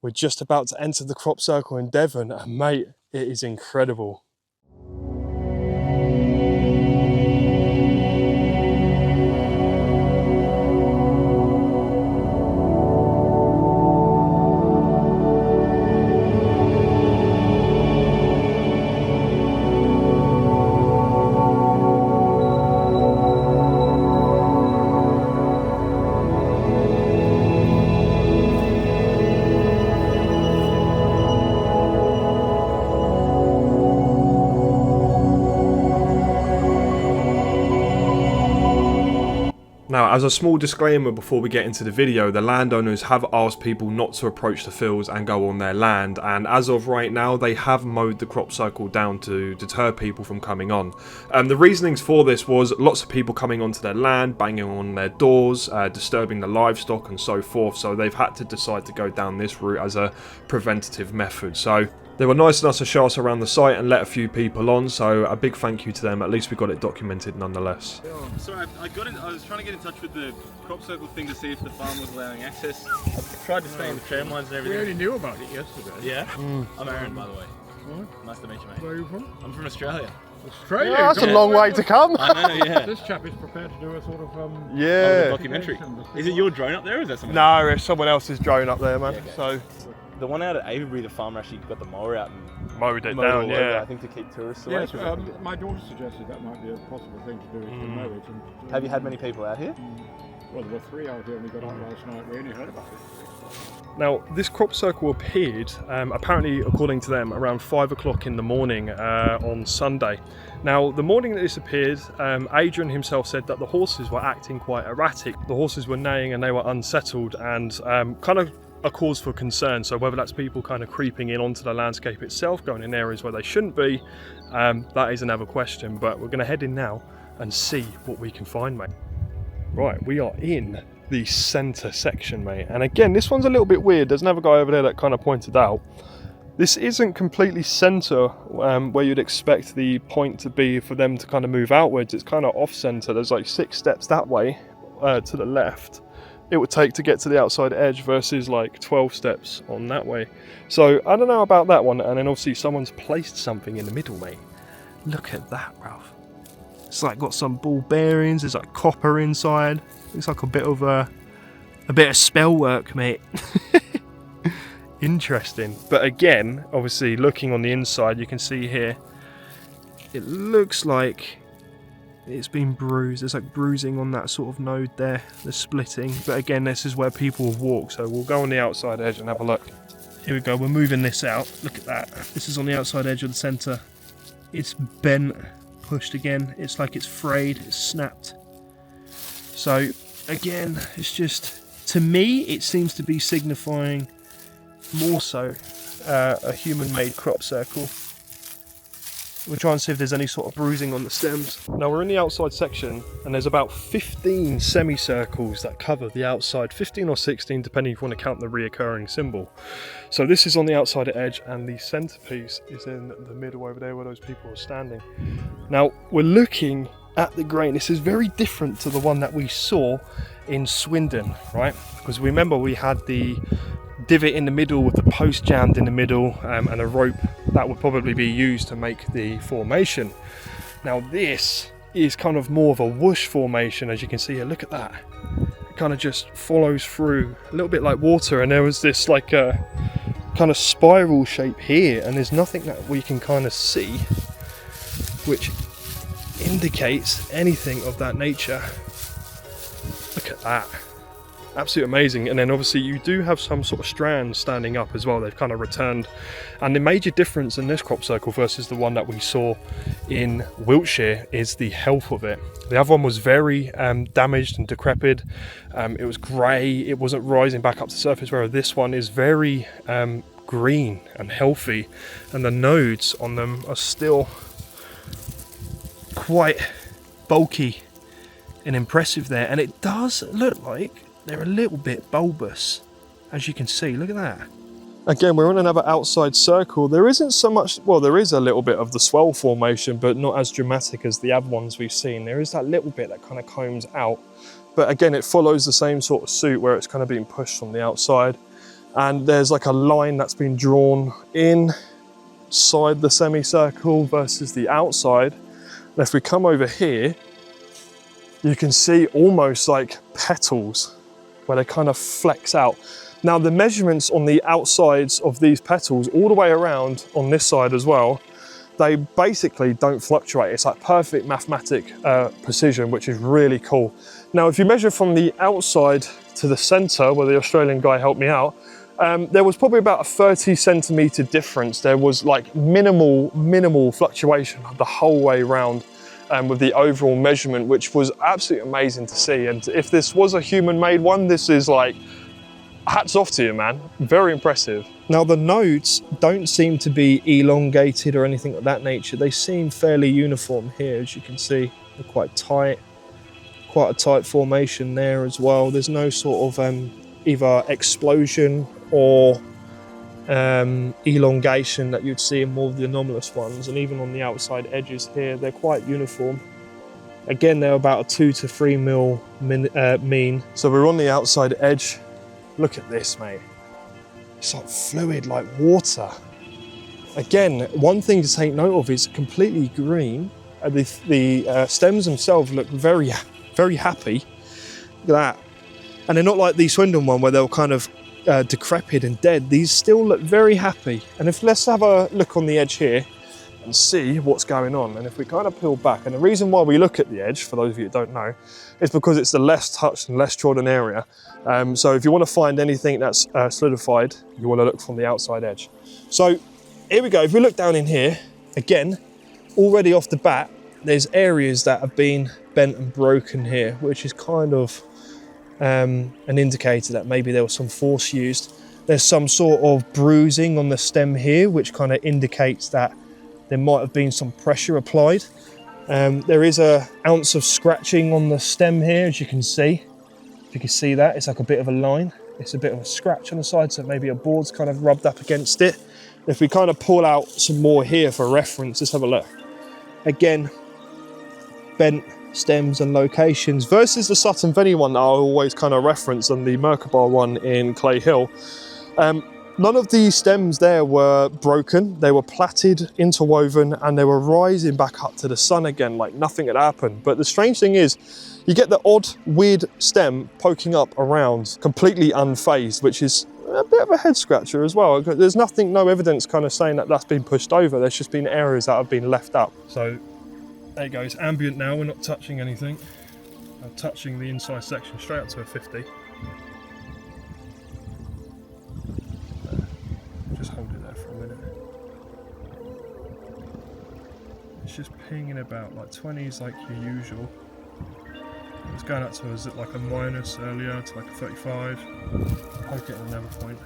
We're just about to enter the crop circle in Devon, and mate, it is incredible. Now, as a small disclaimer before we get into the video, the landowners have asked people not to approach the fields and go on their land, and as of right now they have mowed the crop circle down to deter people from coming on. The reasonings for this was lots of people coming onto their land, banging on their doors, disturbing the livestock and so forth, so they've had to decide to go down this route as a preventative method. So they were nice enough to show us around the site and let a few people on, so a big thank you to them. At least we got it documented nonetheless. Sorry, I was trying to get in touch with the crop circle thing to see if the farm was allowing access. I tried to stay in the tram lines and everything. We only knew about it yesterday. Yeah? I'm Aaron, by the way. What? Nice to meet you, mate. Where are you from? I'm from Australia. Australia? Yeah, that's a long way to come. I know, yeah. This chap is prepared to do a sort of Documentary. Is it your drone up there, or is that someone No, it's someone else's drone up there, man. Yeah, okay. So the one out at Avebury, the farmer actually got the mower out and mowed it mowed down, all over, yeah. I think to keep tourists away. Yes, my daughter suggested that might be a possible thing to do, is to mow it. And, Have you had many people out here? Well, there were 3 out here and we got out last night. We only heard about it. Now, this crop circle appeared, apparently, according to them, around 5 o'clock in the morning on Sunday. Now, the morning that this appeared, Adrian himself said that the horses were acting quite erratic. The horses were neighing and they were unsettled, and kind of a cause for concern. So whether that's people kind of creeping in onto the landscape itself, going in areas where they shouldn't be, that is another question. But we're going to head in now and see what we can find, mate. Right, we are in the centre section, mate, and again this one's a little bit weird. There's another guy over there that kind of pointed out this isn't completely centre where you'd expect the point to be for them to kind of move outwards. It's kind of off centre. There's like 6 steps that way to the left it would take to get to the outside edge versus like 12 steps on that way. So I don't know about that one. And then obviously someone's placed something in the middle, mate. Look at that, Ralph. It's like got some ball bearings. There's like copper inside. Looks like a bit of spell work, mate. Interesting. But again, obviously looking on the inside, you can see here, it looks like it's been bruised. There's like bruising on that sort of node there, the splitting. But again, this is where people have walked, so we'll go on the outside edge and have a look. Here we go, we're moving this out. Look at that. This is on the outside edge of the centre. It's bent, pushed again. It's like it's frayed, it's snapped. So again, it's just, to me, it seems to be signifying more so a human-made crop circle. We'll try and see if there's any sort of bruising on the stems. Now we're in the outside section and there's about 15 semicircles that cover the outside, 15 or 16 depending if you want to count the reoccurring symbol. So this is on the outside edge and the centerpiece is in the middle over there where those people are standing. Now we're looking at the grain. This is very different to the one that we saw in Swindon, right? Because remember we had the divot in the middle with the post jammed in the middle and a rope that would probably be used to make the formation. Now this is kind of more of a whoosh formation, as you can see here. Look at that. It kind of just follows through a little bit like water, and there was this like a kind of spiral shape here, and there's nothing that we can kind of see which indicates anything of that nature. Look at that. Absolutely amazing. And then obviously you do have some sort of strands standing up as well. They've kind of returned, and the major difference in this crop circle versus the one that we saw in Wiltshire is the health of it. The other one was very damaged and decrepit. It was grey, it wasn't rising back up to the surface, whereas this one is very green and healthy, and the nodes on them are still quite bulky and impressive there, and it does look like they're a little bit bulbous, as you can see. Look at that. Again, we're on another outside circle. There isn't so much, well, there is a little bit of the swell formation, but not as dramatic as the other ones we've seen. There is that little bit that kind of combs out, but again, it follows the same sort of suit where it's kind of being pushed from the outside. and there's like a line that's been drawn inside the semicircle versus the outside. And if we come over here, you can see almost like petals where they kind of flex out. Now the measurements on the outsides of these petals all the way around on this side as well, they basically don't fluctuate. It's like perfect mathematic precision, which is really cool. Now, if you measure from the outside to the center, where the Australian guy helped me out, there was probably about a 30 centimeter difference. There was like minimal fluctuation the whole way around with the overall measurement, which was absolutely amazing to see. And if this was a human-made one, this is like, hats off to you, man. Very impressive. Now the nodes don't seem to be elongated or anything of that nature. They seem fairly uniform here, as you can see. They're quite tight, quite a tight formation there as well. There's no sort of either explosion or elongation that you'd see in more of the anomalous ones. And even on the outside edges here, they're quite uniform. Again, they're about a 2 to 3 mil mean. So we're on the outside edge. Look at this, mate. It's like fluid, like water. Again, one thing to take note of is completely green. The stems themselves look very happy. Look at that. And they're not like the Swindon one where they're kind of decrepit and dead. These still look very happy. And let's have a look on the edge here and see what's going on. And if we kind of peel back, and the reason why we look at the edge, for those of you that don't know, is because it's the less touched and less trodden area. So if you want to find anything that's solidified, you want to look from the outside edge. So here we go. If we look down in here, again, already off the bat, there's areas that have been bent and broken here, which is kind of an indicator that maybe there was some force used. There's some sort of bruising on the stem here, which kind of indicates that there might have been some pressure applied. There is an ounce of scratching on the stem here, as you can see. If you can see that, it's like a bit of a line. It's a bit of a scratch on the side, so maybe a board's kind of rubbed up against it. If we kind of pull out some more here for reference, let's have a look. Again, bent stems and locations versus the Sutton Veny one that I always kind of reference, and the Merkabah one in Clay Hill. None of these stems there were broken. They were plaited, interwoven, and they were rising back up to the sun again like nothing had happened. But the strange thing is, you get the odd, weird stem poking up around, completely unfazed, which is a bit of a head scratcher as well. There's no evidence kind of saying that that's been pushed over. There's just been areas that have been left up. So there you go, it's ambient now. We're not touching anything. I'm touching the inside section straight up to a 50. Just hold it there for a minute. It's just pinging about, like 20s like your usual. It was going up to like a minus earlier, to like a 35. Poke it at another point.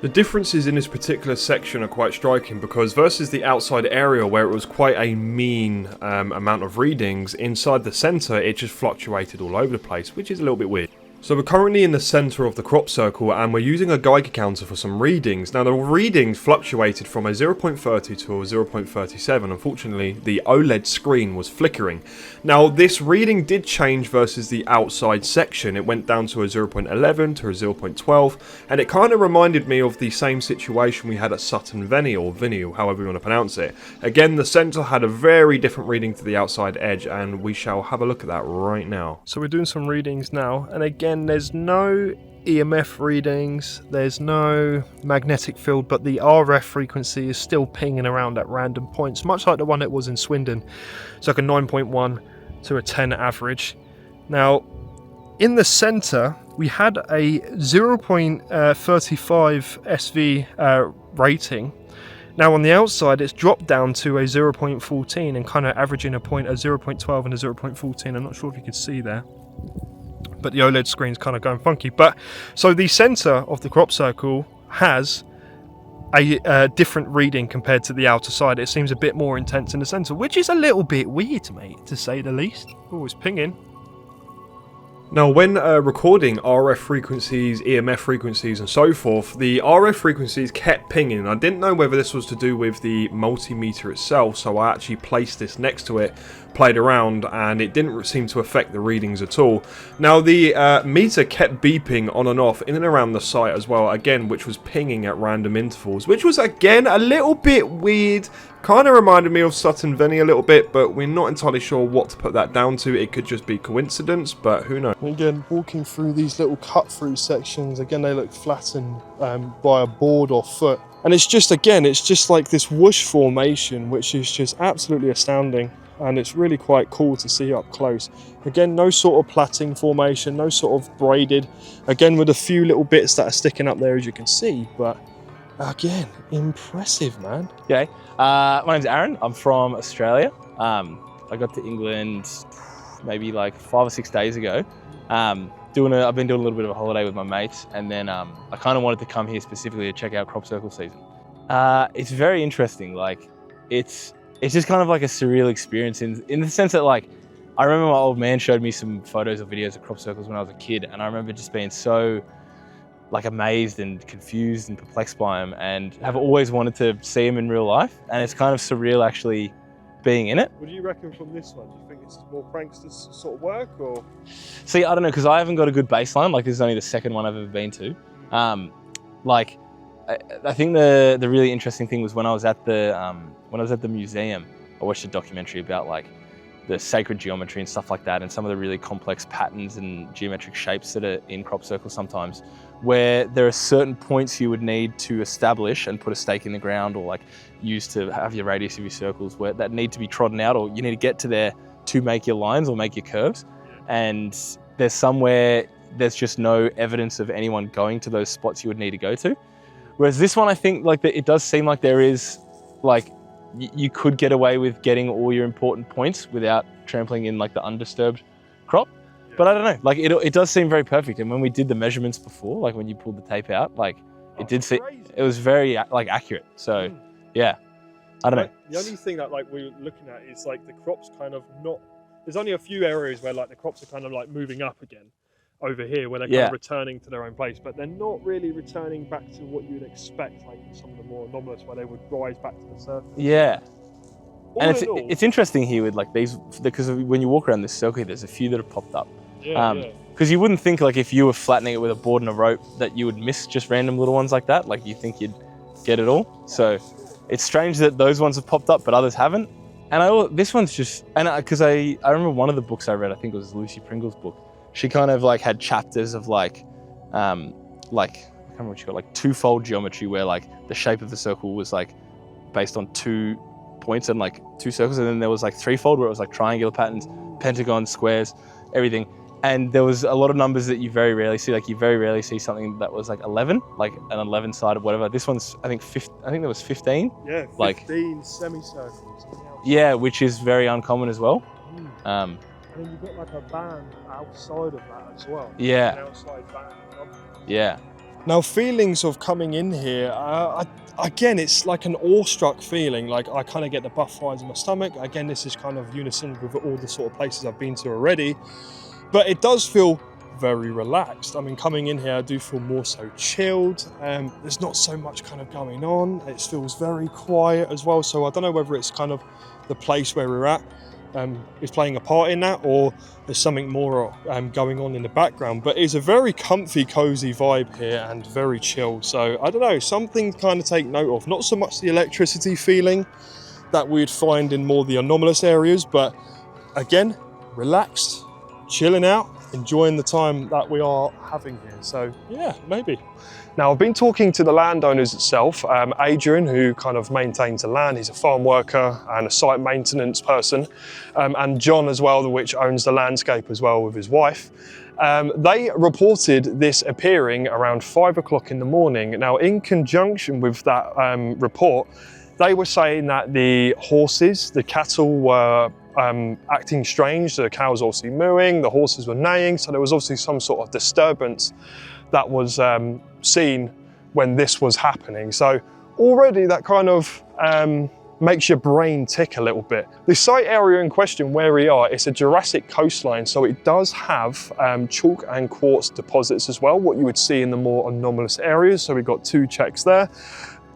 The differences in this particular section are quite striking, because versus the outside area where it was quite a mean amount of readings, inside the centre it just fluctuated all over the place, which is a little bit weird. So we're currently in the centre of the crop circle, and we're using a Geiger counter for some readings. Now the readings fluctuated from a 0.30 to a 0.37. Unfortunately, the OLED screen was flickering. Now this reading did change versus the outside section. It went down to a 0.11 to a 0.12, and it kind of reminded me of the same situation we had at Sutton Veny, or Veny, however you want to pronounce it. Again, the centre had a very different reading to the outside edge, and we shall have a look at that right now. So we're doing some readings now, and again, there's no EMF readings, there's no magnetic field, but the RF frequency is still pinging around at random points, much like the one it was in Swindon. It's like a 9.1 to a 10 average. Now, in the centre, we had a 0.35 SV rating. Now on the outside, it's dropped down to a 0.14 and kind of averaging a point at 0.12 and a 0.14. I'm not sure if you can see there, but the OLED screen's kind of going funky. But so the centre of the crop circle has a different reading compared to the outer side. It seems a bit more intense in the centre, which is a little bit weird, mate, to say the least. Oh, it's pinging. Now, when recording RF frequencies, EMF frequencies and so forth, the RF frequencies kept pinging. I didn't know whether this was to do with the multimeter itself, so I actually placed this next to it played around, and it didn't seem to affect the readings at all. Now the meter kept beeping on and off in and around the site as well, again, which was pinging at random intervals, which was again a little bit weird. Kind of reminded me of Sutton Veni a little bit, but we're not entirely sure what to put that down to. It could just be coincidence, but who knows. Again, walking through these little cut-through sections, again, they look flattened by a board or foot. And it's just, again, it's just like this whoosh formation, which is just absolutely astounding. And it's really quite cool to see up close. Again, no sort of plaiting formation, no sort of braided. Again, with a few little bits that are sticking up there, as you can see, but again, impressive, man. Okay, my name's Aaron. I'm from Australia. I got to England maybe like 5 or 6 days ago. I've been doing a little bit of a holiday with my mates, and then I kind of wanted to come here specifically to check out crop circle season. It's very interesting. Like, it's just kind of like a surreal experience in the sense that, like, I remember my old man showed me some photos or videos of crop circles when I was a kid, and I remember just being so like amazed and confused and perplexed by them, and have always wanted to see them in real life. And it's kind of surreal actually being in it. What do you reckon from this one? Do you think it's more pranksters sort of work, or? See, I don't know, because I haven't got a good baseline. Like, this is only the second one I've ever been to. Like, I think the really interesting thing was when I was at the museum, I watched a documentary about like the sacred geometry and stuff like that, and some of the really complex patterns and geometric shapes that are in crop circles sometimes, where there are certain points you would need to establish and put a stake in the ground, or like use to have your radius of your circles, where that need to be trodden out, or you need to get to there to make your lines or make your curves. And there's somewhere there's just no evidence of anyone going to those spots you would need to go to. Whereas this one, I think like it does seem like there is like you could get away with getting all your important points without trampling in like the undisturbed crop. But I don't know, like it does seem very perfect. And when we did the measurements before, like when you pulled the tape out, like it was very like accurate. So yeah, I don't know. The only thing that like we're looking at is like the crops kind of not, there's only a few areas where like the crops are kind of like moving up again over here, where they're kind of returning to their own place, but they're not really returning back to what you would expect, like in some of the more anomalous, where they would rise back to the surface. Yeah. And it's interesting here with like these, because when you walk around this circle, there's a few that have popped up. Because you wouldn't think like if you were flattening it with a board and a rope that you would miss just random little ones like that. Like you think you'd get it all. So it's strange that those ones have popped up, but others haven't. And this one's just, and because I remember one of the books I read, I think it was Lucy Pringle's book. She kind of like had chapters of like I can't remember what she called, like twofold geometry, where like the shape of the circle was like based on 2 points and like 2 circles, and then there was like threefold where it was like triangular patterns, pentagons, squares, everything. And there was a lot of numbers that you very rarely see. Like you very rarely see something that was like 11, like an 11 sided whatever. This one's I think there was 15. Yeah, 15 like, semicircles. Yeah, which is very uncommon as well. And then you've got like a band outside of that as well. Yeah. An outside band. Yeah. Now, feelings of coming in here, again, it's like an awestruck feeling. Like I kind of get the butterflies in my stomach. Again, this is kind of unison with all the sort of places I've been to already. But it does feel very relaxed. I mean, coming in here, I do feel more so chilled. There's not so much kind of going on. It feels very quiet as well. So I don't know whether it's kind of the place where we're at is playing a part in that, or there's something more going on in the background. But it's a very comfy, cozy vibe here and very chill. So I don't know, something to kind of take note of. Not so much the electricity feeling that we'd find in more the anomalous areas, but again, relaxed, chilling out, enjoying the time that we are having here. So yeah, maybe. Now, I've been talking to the landowners itself, Adrian, who kind of maintains the land. He's a farm worker and a site maintenance person, and John as well, which owns the landscape as well with his wife. They reported this appearing around 5 o'clock in the morning. Now, in conjunction with that report, they were saying that the horses, the cattle were acting strange. The cows obviously mooing, the horses were neighing, so there was obviously some sort of disturbance that was seen when this was happening. So already that kind of makes your brain tick a little bit. The site area in question where we are, it's a Jurassic coastline, so it does have chalk and quartz deposits as well, what you would see in the more anomalous areas. So we've got 2 checks there.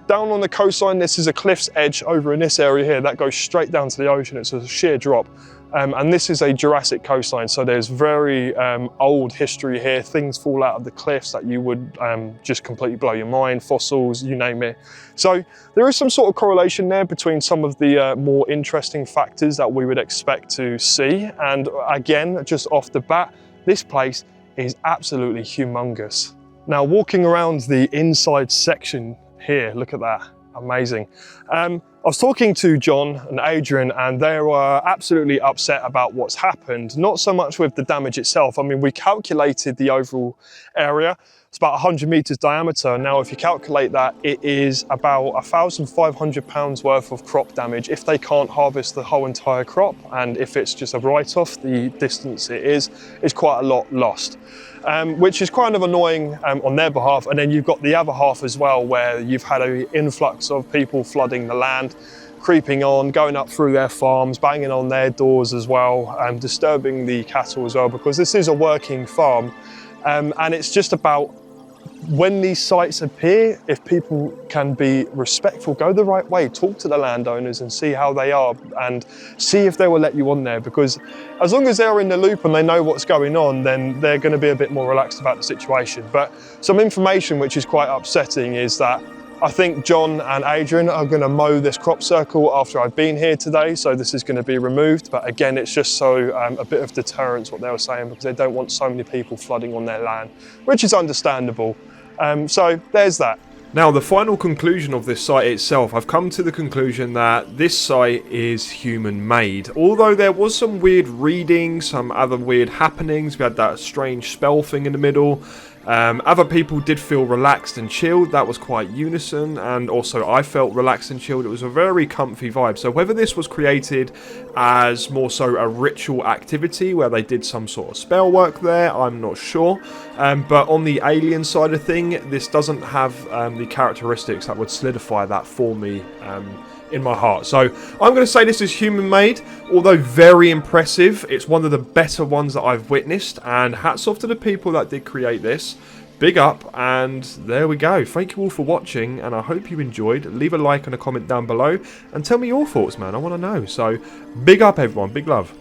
Down on the coastline, this is a cliff's edge over in this area here that goes straight down to the ocean. It's a sheer drop. And this is a Jurassic coastline, so there's very old history here. Things fall out of the cliffs that you would just completely blow your mind, fossils, you name it. So there is some sort of correlation there between some of the more interesting factors that we would expect to see. And again, just off the bat, this place is absolutely humongous. Now, walking around the inside section here, look at that, amazing. I was talking to John and Adrian, and they were absolutely upset about what's happened. Not so much with the damage itself. I mean, we calculated the overall area. It's about 100 meters diameter. Now, if you calculate that, it is about 1,500 pounds worth of crop damage if they can't harvest the whole entire crop. And if it's just a write-off, the distance it is quite a lot lost. Which is kind of annoying on their behalf. And then you've got the other half as well, where you've had an influx of people flooding the land, creeping on, going up through their farms, banging on their doors as well, disturbing the cattle as well, because this is a working farm. And it's just about, when these sites appear, if people can be respectful, go the right way, talk to the landowners and see how they are, and see if they will let you on there, because as long as they're in the loop and they know what's going on, then they're going to be a bit more relaxed about the situation. But some information which is quite upsetting is that I think John and Adrian are going to mow this crop circle after I've been here today, so this is going to be removed. But again, it's just so a bit of deterrence, what they were saying, because they don't want so many people flooding on their land, which is understandable. So there's that. Now, the final conclusion of this site itself, I've come to the conclusion that this site is human-made. Although there was some weird readings, some other weird happenings, we had that strange spell thing in the middle. Other people did feel relaxed and chilled. That was quite unison, and also I felt relaxed and chilled. It was a very comfy vibe. So whether this was created as more so a ritual activity where they did some sort of spell work there, I'm not sure. But on the alien side of thing, this doesn't have the characteristics that would solidify that for me in my heart. So I'm going to say this is human-made, although very impressive. It's one of the better ones that I've witnessed, and hats off to the people that did create this. Big up, and there we go. Thank you all for watching, and I hope you enjoyed. Leave a like and a comment down below, and tell me your thoughts, man. I want to know. So big up, everyone. Big love.